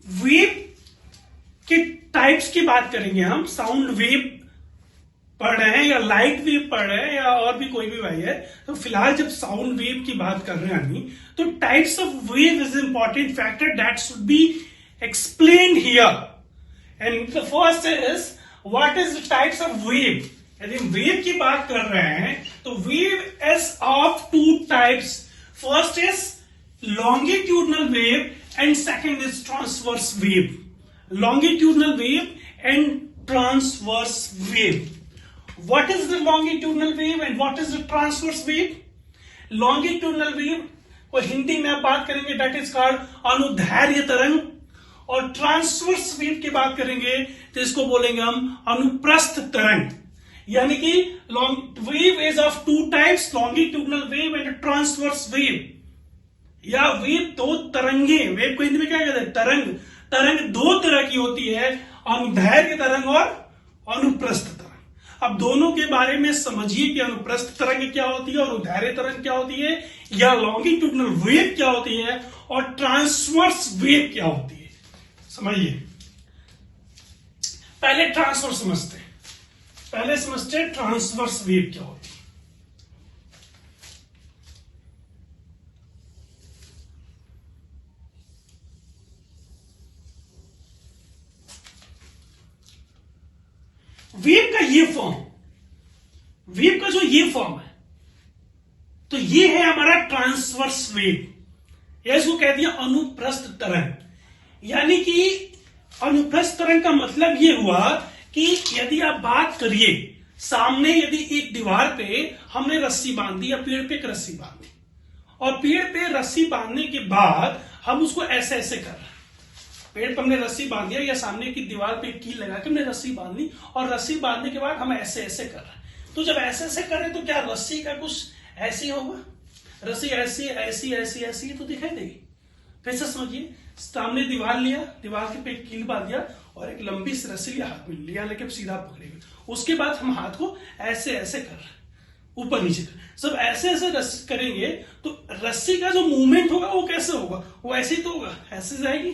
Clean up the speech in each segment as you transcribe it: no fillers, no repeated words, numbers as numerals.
Wave के types की बात करेंगे हम। साउंड वेव पढ़ रहे हैं या लाइट वेव पढ़ रहे हैं या और भी कोई भी वेव है, तो फिलहाल जब साउंड वेव की बात कर रहे हैं तो types of wave is important factor that should be explained here. And the first is what is the types of wave. यदि हम वेव की बात कर रहे हैं तो wave is of two types. First is longitudinal wave and second is transverse wave. Longitudinal wave and transverse wave. What is the longitudinal wave and what is the transverse wave? Longitudinal wave को हिंदी में आप बात करेंगे that is called अनुदैर्घ्य तरंग, और transverse wave की बात करेंगे तो इसको बोलेंगे हम अनुप्रस्थ तरंग। यानी कि wave is of two types, longitudinal wave and transverse wave. या वेव दो तरंगे, वेव को हिंदी में क्या कहते हैं? तरंग। तरंग दो तरह की होती है, अनुदैर्घ्य तरंग और अनुप्रस्थ तरंग। अब दोनों के बारे में समझिए कि अनुप्रस्थ तरंग क्या होती है और अनुदैर्घ्य तरंग क्या होती है, या लॉन्गिट्यूडनल वेव क्या होती है और ट्रांसवर्स वेव क्या होती है, समझिए। पहले ट्रांसवर्स समझते हैं। पहले समझते हैं ट्रांसवर्स वेव क्या होती है। वेव का ये फॉर्म, वेव का जो ये फॉर्म है, तो ये है हमारा ट्रांसवर्स वेव, या इसको कह दिया अनुप्रस्थ तरंग। यानी कि अनुप्रस्थ तरंग का मतलब ये हुआ कि यदि आप बात करिए, सामने यदि एक दीवार पे हमने रस्सी बांध दी या पेड़ पे एक रस्सी बांध दी, और पेड़ पे रस्सी बांधने के बाद हम उसको ऐसे ऐसे कर रहे हैं, पेड़ पर हमने रस्सी बांध दिया या सामने की दीवार पे कील लगा के हमने रस्सी बांध ली, और रस्सी बांधने के बाद हम ऐसे ऐसे कर रहे हैं। तो जब ऐसे ऐसे कर रहे हैं तो क्या रस्सी का कुछ ऐसी होगा? रस्सी ऐसी ऐसी ऐसी ऐसी तो दिखाई देगी। फिर से समझिए, सामने दीवार लिया, दीवार के पे कील बांध दिया और एक लंबी सी रस्सी लिया, हाथ में लिया, लेके सीधा पकड़ेंगे। उसके बाद हम हाथ को ऐसे ऐसे कर रहे हैं, ऊपर नीचे कर, सब ऐसे ऐसे रस्सी करेंगे तो रस्सी का जो मूवमेंट होगा वो कैसे होगा? वो ऐसे ही तो होगा, ऐसे जाएगी,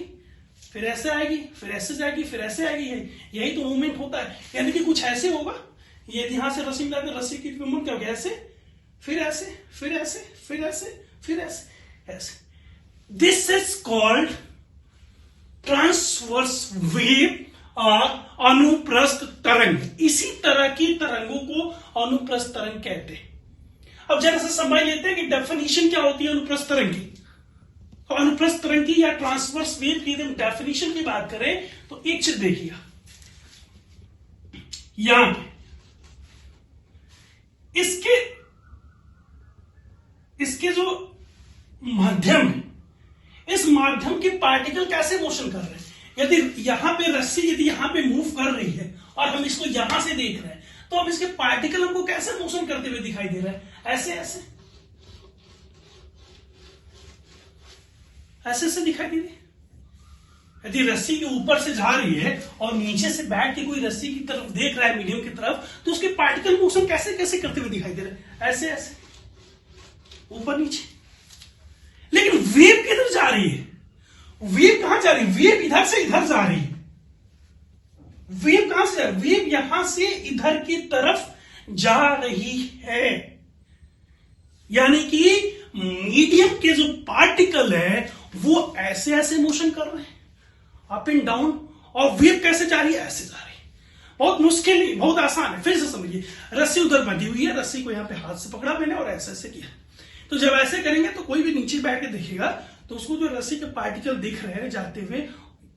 फिर ऐसे आएगी, फिर ऐसे जाएगी, फिर ऐसे आएगी। यही तो मूवमेंट होता है। यानी कि कुछ ऐसे होगा, ये यहां से रस्सी मिलाकर रस्सी की मूवमेंट क्या होगा? ऐसे, फिर ऐसे, फिर ऐसे, फिर ऐसे, फिर ऐसे, ऐसे। This is called transverse wave और अनुप्रस्थ तरंग। इसी तरह की तरंगों को अनुप्रस्थ तरंग कहते हैं। अब जरा सा समझ लेते हैं कि डेफिनेशन क्या होती है अनुप्रस्थ तरंग की। तो अनुप्रस्थ तरंग की या ट्रांसवर्स वेव की यदि डेफिनेशन की बात करें तो एक चीज देखिए, यहां पे इसके जो माध्यम है, इस माध्यम के पार्टिकल कैसे मोशन कर रहे हैं। यदि यहां पे रस्सी यदि यहां पे मूव कर रही है और हम इसको यहां से देख रहे हैं, तो अब इसके पार्टिकल हमको कैसे मोशन करते हुए दिखाई दे रहे हैं? ऐसे ऐसे ऐसे ऐसे दिखाई दे रही है। यदि रस्सी के ऊपर से जा रही है और नीचे से बैठ के कोई रस्सी की तरफ देख रहा है, मीडियम की तरफ, तो उसके पार्टिकल मोशन कैसे कैसे करते हुए दिखाई दे रहे हैं? ऐसे ऐसे, ऊपर नीचे। लेकिन वेव किधर जा रही है? वेव कहां जा रही है? वेव इधर से इधर जा रही है। वेव कहां से? वेव यहां से इधर की तरफ जा रही है। यानी कि मीडियम के जो पार्टिकल है वो ऐसे ऐसे मोशन कर रहे हैं, अप एंड डाउन, और वेव कैसे जा रही है? ऐसे जा रही है। बहुत मुश्किल नहीं, बहुत आसान है। फिर से समझिए, रस्सी उधर बंधी हुई है, रस्सी को यहां पे हाथ से पकड़ा मैंने और ऐसे ऐसे किया। तो जब ऐसे करेंगे तो कोई भी नीचे बैठ के देखेगा तो उसको जो रस्सी के पार्टिकल दिख रहे हैं जाते हुए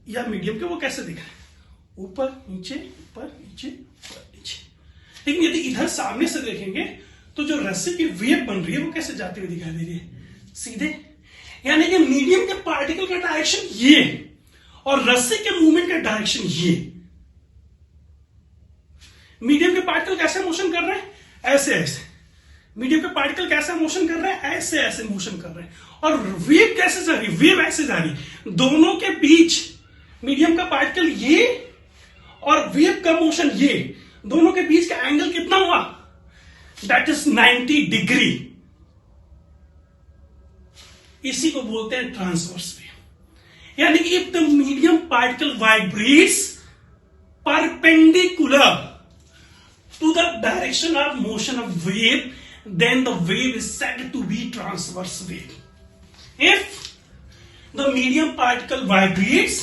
या मीडियम के, वो कैसे दिख रहे हैं? ऊपर नीचे, ऊपर नीचे, ऊपर नीचे। लेकिन यदि इधर सामने से देखेंगे तो जो रस्सी की वेव बन रही है वो कैसे जाती हुई दिखाई दे रही है? सीधे। यानी कि मीडियम के पार्टिकल का डायरेक्शन ये और रस्सी के मूवमेंट का डायरेक्शन ये। मीडियम के पार्टिकल कैसे मोशन कर रहे हैं? ऐसे ऐसे। मीडियम के पार्टिकल कैसे मोशन कर रहे हैं? ऐसे ऐसे मोशन कर रहे हैं। और वेव कैसे जा रही है? वेव ऐसे जा रही है। दोनों के बीच मीडियम का पार्टिकल ये और वेव का मोशन ये, दोनों के बीच का एंगल कितना हुआ? That is 90 degree. इसी को बोलते हैं ट्रांसवर्स वेव। यानी कि if the medium particle vibrates perpendicular to the direction of motion of wave, then the wave is said to be transverse wave. If the medium particle vibrates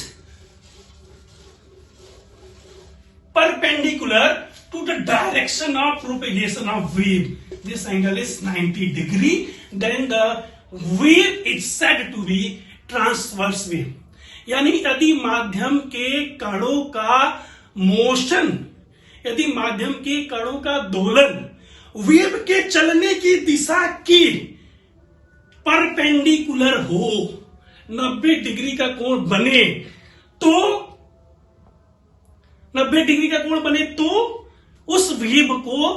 perpendicular to the direction of propagation of wave, this angle is 90 degree, then the wave is said to be transverse wave. यानी यदि माध्यम के कणों का motion, यदि माध्यम के कणों का दोलन वेव के चलने की दिशा की परपेंडिकुलर हो, 90 डिग्री का कोण बने, तो 90 डिग्री का कोण बने तो उस वेव को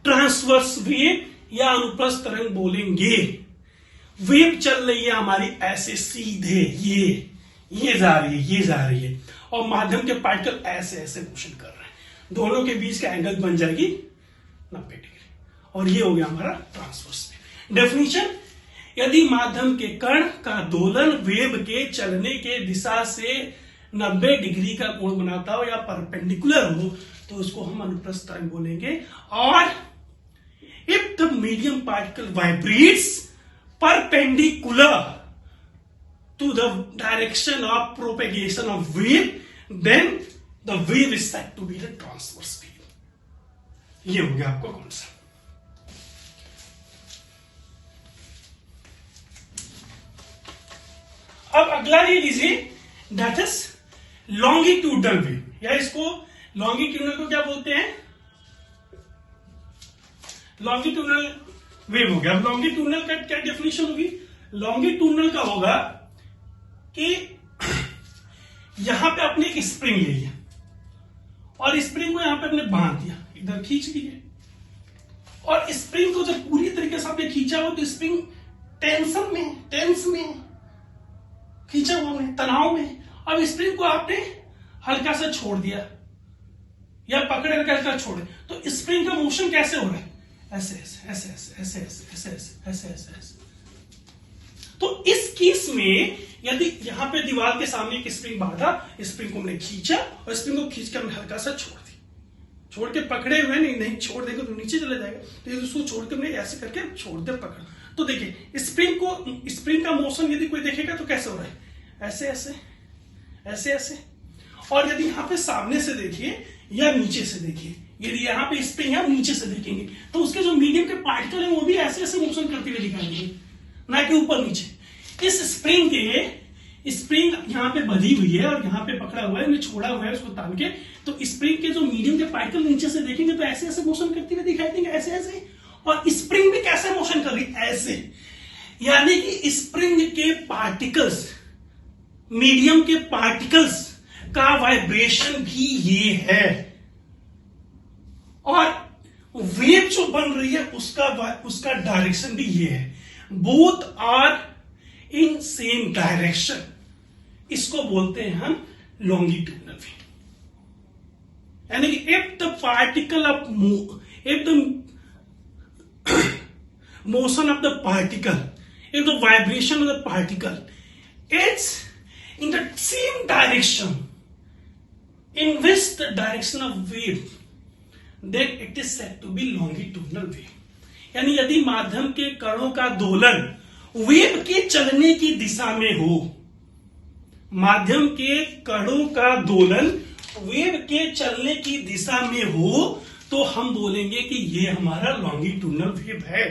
ट्रांसवर्स वेव या अनुप्रस्थ तरंग बोलेंगे। वेव चल रही है हमारी ऐसे सीधे, ये जा रही है, ये जा रही है, और माध्यम के पार्टिकल ऐसे ऐसे मोशन कर रहे हैं, दोनों के बीच का एंगल बन जाएगी 90 डिग्री, और ये हो गया हमारा ट्रांसवर्स वेव। डेफिनेशन, यदि माध्यम के कण का दोलन वेव के चलने के दिशा से 90 डिग्री का कोण बनाता हो या परपेंडिकुलर हो तो उसको हम अनुप्रस्थ तरंग बोलेंगे। और if the medium particle vibrates perpendicular to the direction of propagation of wave, then the wave is said to be the transverse wave. ये हो गया आपका कौन सा। अब अगला ये लीजिए, दैट इज लॉन्गिट्यूडनल वेव, या इसको लॉन्गिट्यूडनल को क्या बोलते हैं, लॉन्गिट्यूडनल वेव हो गया। अब लॉन्गिट्यूडनल का क्या डेफिनेशन होगी, लॉन्गिट्यूडनल का होगा कि यहां पे आपने एक स्प्रिंग ले लिया और स्प्रिंग को यहां पे आपने बांध दिया, इधर खींच लिए, और स्प्रिंग को जब पूरी तरीके से आपने खींचा हो तो स्प्रिंग टेंस में खींचा हुआ है, तनाव में। अब स्प्रिंग को आपने हल्का सा छोड़ दिया या पकड़े हल्का छोड़े, तो स्प्रिंग का मोशन कैसे हो रहा है, ऐसे ऐसे ऐसे ऐसे ऐसे ऐसे ऐसे ऐसे ऐसे ऐसे। तो इस केस में यदि यहां पे दीवार के सामने एक स्प्रिंग बांधा, स्प्रिंग को हमने खींचा और स्प्रिंग को खींच कर हमने हल्का सा छोड़ दी, छोड़ के पकड़े हुए नहीं छोड़ देंगे तो नीचे चले जाएगा, तो उसको छोड़ के हमने ऐसे करके छोड़ दे पकड़। तो देखिए स्प्रिंग का मोशन यदि कोई देखेगा तो कैसे हो रहा है, ऐसे ऐसे ऐसे ऐसे। और यदि यहां पे सामने से देखिए या नीचे से देखिए, यदि यहाँ पे स्प्रिंग है नीचे से देखेंगे तो उसके जो मीडियम के पार्टिकल है वो भी ऐसे ऐसे मोशन करते हुए दिखाई देंगे, ना कि ऊपर नीचे। इस स्प्रिंग यहां पे बंधी हुई है और यहां पे पकड़ा हुआ है, छोड़ा हुआ है उसको तान के, तो स्प्रिंग के जो मीडियम के पार्टिकल नीचे से देखेंगे तो ऐसे ऐसे मोशन करते हुए दिखाई देंगे, ऐसे ऐसे। और स्प्रिंग भी कैसे मोशन कर रही है, ऐसे। यानी कि स्प्रिंग के पार्टिकल्स, मीडियम के पार्टिकल्स का वाइब्रेशन भी ये है, और वेव जो बन रही है उसका डायरेक्शन भी ये है। Both are in same direction, इसको बोलते हैं हम लॉन्गिट्यूडनल वेव। यानी कि if the motion of the particle, if the vibration of the particle is in the same direction in which the direction of wave, then it is said to be longitudinal wave. यानी यदि माध्यम के कणों का दोलन wave के चलने की दिशा में हो, माध्यम के कणों का दोलन वेव के चलने की दिशा में हो, तो हम बोलेंगे कि ये हमारा लॉन्गिट्यूडनल वेव है।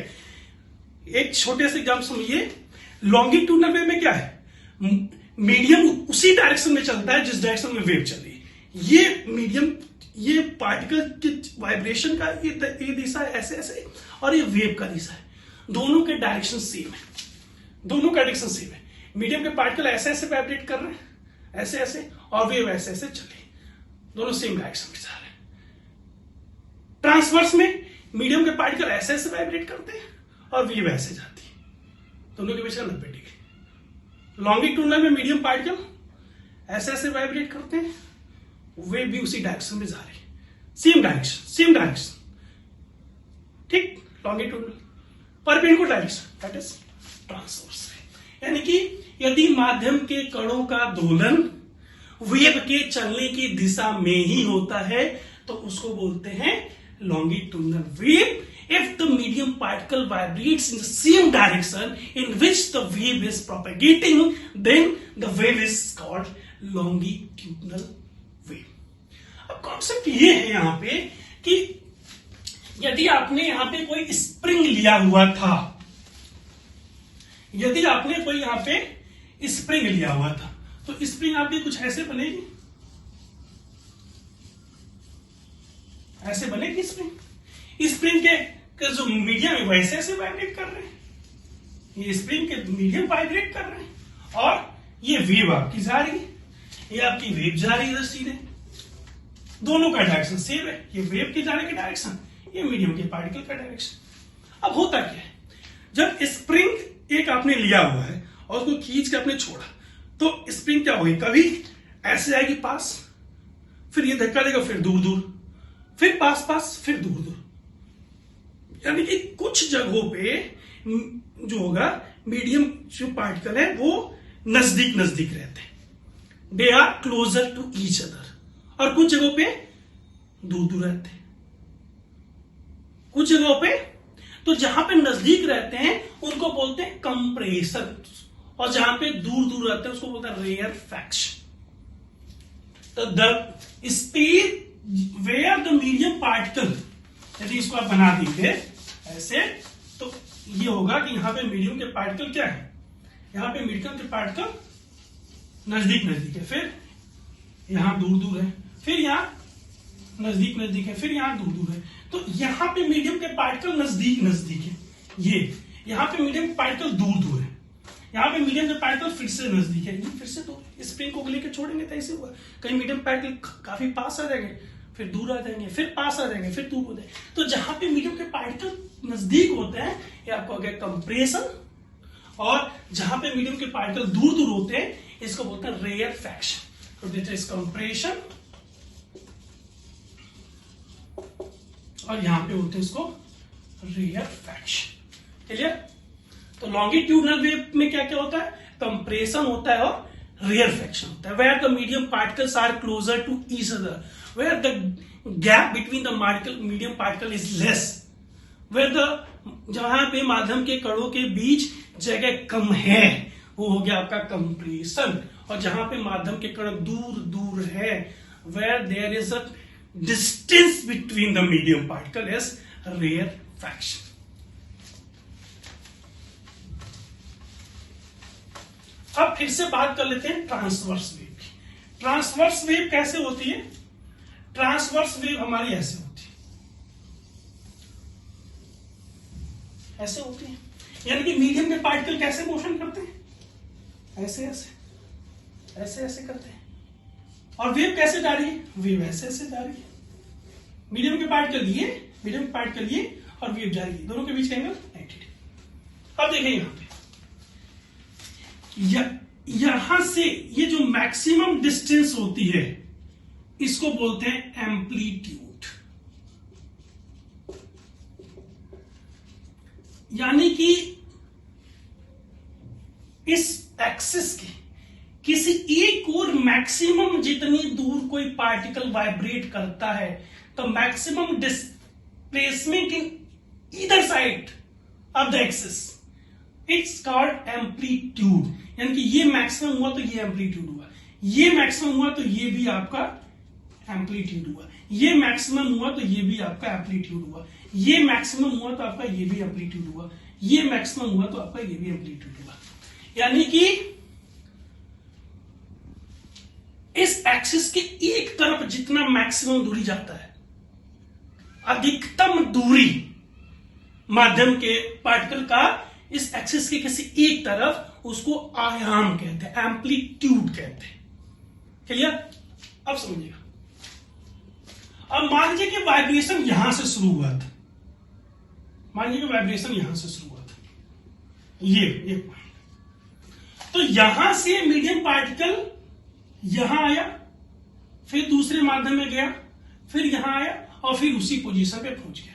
एक छोटे से एग्जाम्पल समझिए, लॉन्गिट्यूडनल वेव में क्या है, मीडियम उसी डायरेक्शन में चलता है जिस डायरेक्शन में वेव चल रही है। ये मीडियम, ये पार्टिकल के वाइब्रेशन का ये दिशा है ऐसे ऐसे, और ये वेव का दिशा है, दोनों के डायरेक्शन सेम है, दोनों का डायरेक्शन सेम है। मीडियम के पार्टिकल ऐसे ऐसे वाइब्रेट कर रहे हैं ऐसे ऐसे, और वेव ऐसे ऐसे चले, दोनों सेम डायरेक्शन में जा रहे हैं। ट्रांसवर्स में मीडियम के पार्टिकल ऐसे ऐसे वाइब्रेट करते हैं और वेव ऐसे जाती है, दोनों के बीच का 90 डिग्री। लॉन्गिट्यूडनल में मीडियम पार्टिकल ऐसे ऐसे वाइब्रेट करते हैं, वे भी उसी डायरेक्शन में जा रही है, सेम डायरेक्शन, ठीक। Longitudinal perpendicular direction, that is transverse. यानी कि यदि माध्यम के कणों का दोलन वेव के चलने की दिशा में ही होता है तो उसको बोलते हैं longitudinal wave. If the medium particle vibrates in the same direction in which the wave is propagating, then the wave is called longitudinal wave. अब कॉन्सेप्ट ये है यहाँ पे कि यदि आपने यहाँ पे कोई स्प्रिंग लिया हुआ था, यदि आपने कोई यहाँ पे स्प्रिंग लिया हुआ था तो स्प्रिंग आपकी कुछ ऐसे बनेगी, ऐसे बनेगी स्प्रिंग. स्प्रिंग के जो मीडियम है वैसे ऐसे वाइब्रेट कर रहे हैं, ये स्प्रिंग के मीडियम वाइब्रेट कर रहे हैं और ये वेव आपकी जा रही है, ये आपकी वेव जा रही है सीधे, दोनों का डायरेक्शन सेम है. ये वेव के जाने का डायरेक्शन, ये मीडियम के पार्टिकल का डायरेक्शन. अब होता क्या है, जब स्प्रिंग एक आपने लिया हुआ है और उसको खींच के आपने छोड़ा तो स्प्रिंग क्या होगी, कभी ऐसे आएगी पास, फिर ये धक्का देगा, फिर दूर दूर, फिर पास पास, फिर दूर दूर. यानी कि कुछ जगहों पे जो होगा मीडियम जो पार्टिकल है वो नजदीक नजदीक रहते हैं, they are closer to each other, और कुछ जगहों पे दूर दूर रहते हैं. कुछ जगहों पे तो जहां पे नजदीक रहते हैं उनको बोलते हैं कंप्रेशन, और जहां पे दूर दूर रहते हैं उसको बोलते हैं रेयरफैक्शन. तो the speed where the medium particle, यदि इसको आप बना देंगे ऐसे तो ये होगा कि यहां पे मीडियम के पार्टिकल क्या है, यहां पे मीडियम के पार्टिकल नजदीक नजदीक है, फिर यहां दूर दूर है, फिर यहां नजदीक नजदीक है, फिर यहां दूर दूर है. तो यहां पे मीडियम के पार्टिकल नजदीक नजदीक है, ये यहां पे मीडियम के पार्टिकल दूर दूर है, यहां पे मीडियम के पार्टिकल फिर से नजदीक है, फिर से दूर. स्प्रिंग को लेकर छोड़ेंगे तो ऐसे हुआ, कहीं मीडियम पार्टिकल काफी पास आ जाएंगे, फिर दूर आ जाएंगे, फिर पास आ जाएंगे, फिर दूर हो जाएंगे. तो जहां पे मीडियम के पार्टिकल नजदीक होते हैं ये आपको हो गया कंप्रेशन, और जहां पे मीडियम के पार्टिकल दूर दूर होते हैं इसको बोलते हैं रेयरफैक्शन. तो दिस इज कंप्रेशन, और यहां पे होते हैं इसको रेयरफैक्शन. क्लियर? तो लॉन्गिट्यूडनल वेव में क्या क्या होता है, कंप्रेशन होता है और रेयरफैक्शन होता है. Where the medium particles are closer to each other, where the gap between the medium particle is less, where the जहां पे माध्यम के कणों के बीच जगह कम है वो हो गया आपका कंप्रेशन, और जहां पे माध्यम के कण दूर दूर है where there is a distance between the medium particle is rarefaction. अब फिर से बात कर लेते हैं ट्रांसवर्स वेव की. ट्रांसवर्स वेव कैसे होती है, ट्रांसवर्स वेव हमारी ऐसे होती है, ऐसे होती है. यानी कि मीडियम के पार्टिकल कैसे मोशन करते हैं, ऐसे ऐसे ऐसे ऐसे करते हैं, और वेव कैसे जा रही है, वेव ऐसे ऐसे जा रही है. मीडियम के पार्टिकल ये, मीडियम के पार्टिकल ये, और वेव जा रही है, दोनों के बीच का एंगल 90 डिग्री. अब देखें यहां पे यहां से ये जो मैक्सिमम डिस्टेंस होती है इसको बोलते हैं एम्पलीट्यूड. यानी कि इस एक्सिस के किसी एक और मैक्सिमम जितनी दूर कोई पार्टिकल वाइब्रेट करता है तो maximum displacement in either side of the axis it's called amplitude. यानी कि ये मैक्सिमम हुआ तो ये एम्पलीट्यूड हुआ, ये मैक्सिमम हुआ तो ये भी आपका एम्पलीट्यूड हुआ, ये मैक्सिमम हुआ तो ये भी आपका एम्पलीट्यूड हुआ, ये मैक्सिमम हुआ तो आपका ये भी एम्पलीट्यूड हुआ, ये मैक्सिमम हुआ तो आपका ये भी एम्पलीट्यूड हुआ. यानी कि इस एक्सिस के एक तरफ जितना मैक्सिमम दूरी जाता है, अधिकतम दूरी माध्यम के पार्टिकल का इस एक्सिस के किसी एक तरफ, उसको आयाम कहते हैं, एम्पलीट्यूड कहते हैं. क्लियर? अब समझिएगा. अब मान लीजिए कि वाइब्रेशन यहां से शुरू हुआ था, मान लीजिए कि वाइब्रेशन यहां से शुरू हुआ था, ये पॉइंट. तो यहां से मीडियम पार्टिकल यहां आया, फिर दूसरे माध्यम में गया, फिर यहां आया और फिर उसी पोजीशन पे पहुंच गया.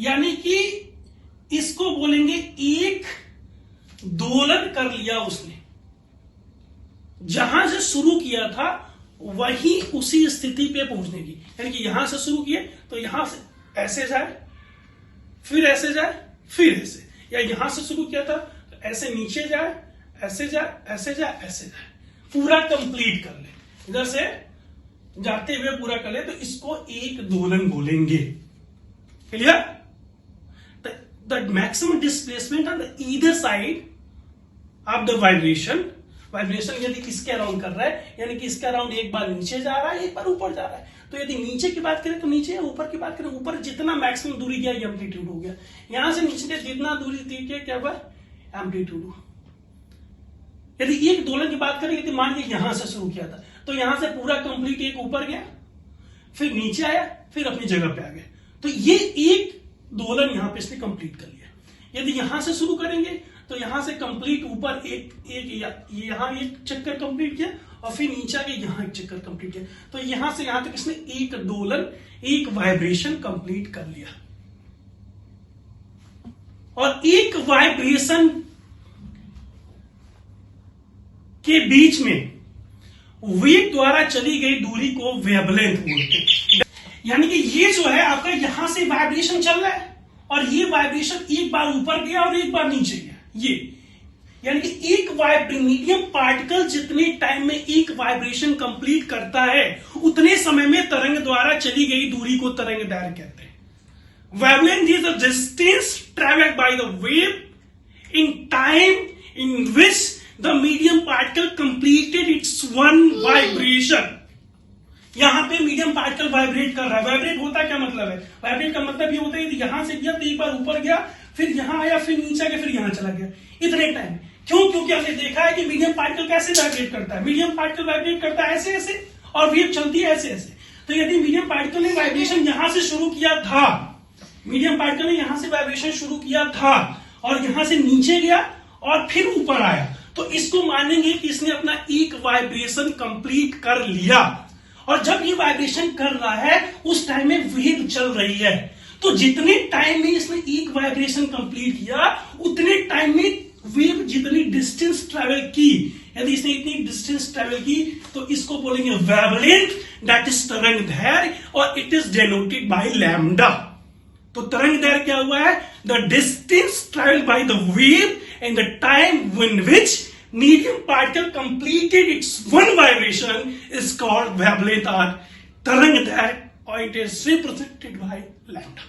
यानी कि इसको बोलेंगे एक दोलन कर लिया उसने, जहां से शुरू किया था वही उसी स्थिति पे पहुंचने की, यानी कि यहां से शुरू किए तो यहां से ऐसे जाए, फिर ऐसे जाए, फिर ऐसे, या यहां से शुरू किया था तो ऐसे नीचे जाए, ऐसे जाए, ऐसे जाए, ऐसे जाए, पूरा कंप्लीट कर ले, इधर से जाते हुए पूरा कर ले, तो इसको एक दोलन बोलेंगे। Clear? The maximum displacement on the either side of the vibration, vibration यदि इसके अराउंड कर रहा है, यानी कि इसके अराउंड एक बार नीचे जा रहा है, एक बार ऊपर जा रहा है, तो यदि नीचे की बात करें तो नीचे, ऊपर की बात करें ऊपर, जितना मैक्सिमम दूरी गया ये एम्पलीट्यूड हो गया। यहां से नीचे जितना दूरी थी क्या हुआ, एम्पलीट्यूड हुआ। यदि एक दोलन की बात करें, यदि मान लीजिए यहां से शुरू किया था तो यहां से पूरा कंप्लीट एक ऊपर गया, फिर नीचे आया, फिर अपनी जगह पे आ गया, तो ये एक दोलन यहां पे इसने कंप्लीट कर लिया। यदि यहां से शुरू करेंगे तो यहां से कंप्लीट ऊपर यहां एक चक्कर कंप्लीट किया, और फिर नीचे आके यहां एक चक्कर कंप्लीट किया, तो यहां से यहां तक इसने एक दोलन, एक वाइब्रेशन कंप्लीट कर लिया। और एक वाइब्रेशन के बीच में वेव द्वारा चली गई दूरी को वेवलेंथ बोलते हैं। यानी कि ये जो है आपका, यहां से वाइब्रेशन चल रहा है और ये वाइब्रेशन एक बार ऊपर गया और एक बार नीचे गया, ये यानी कि एक मीडियम पार्टिकल जितने टाइम में एक वाइब्रेशन कंप्लीट करता है, उतने समय में तरंग द्वारा चली गई दूरी को तरंग दैर्घ्य कहते हैं। Wavelength is the distance travelled by the wave in time in which the medium particle completed it's one vibration. यहां पे मीडियम पार्टिकल वाइब्रेट कर रहा है। वाइब्रेट होता क्या मतलब है? वाइब्रेट का मतलब ये होता है कि यहां से गया तो एक बार ऊपर गया, फिर यहां आया, फिर नीचे गया, फिर यहां चला गया, इतने टाइम। क्यों? क्योंकि हमने देखा है कि मीडियम पार्टिकल कैसे वाइब्रेट करता है। मीडियम पार्टिकल वाइब्रेट करता है ऐसे ऐसे, और वेव चलती है ऐसे ऐसे। तो यदि मीडियम पार्टिकल ने वाइब्रेशन यहां से शुरू किया था, मीडियम पार्टिकल ने यहां से वाइब्रेशन शुरू किया था और यहां से नीचे गया और फिर ऊपर आया, तो इसको मानेंगे कि इसने अपना एक वाइब्रेशन कंप्लीट कर लिया। और जब ये वाइब्रेशन कर रहा है उस टाइम में वेव चल रही है, तो जितने टाइम में इसने एक वाइब्रेशन कंप्लीट किया, उतने टाइम में वेव जितनी डिस्टेंस ट्रेवल की, यदि इसने इतनी डिस्टेंस ट्रेवल की तो इसको बोलेंगे वेवलेंथ, दैट इज तरंग दैर्घ्य, और it is denoted by lambda. तो तरंग दैर्घ्य क्या हुआ है? The distance travelled by the wave and the time in which medium particle completed its one vibration is called wavelength or तरंग दैर्घ्य, or it is represented by lambda.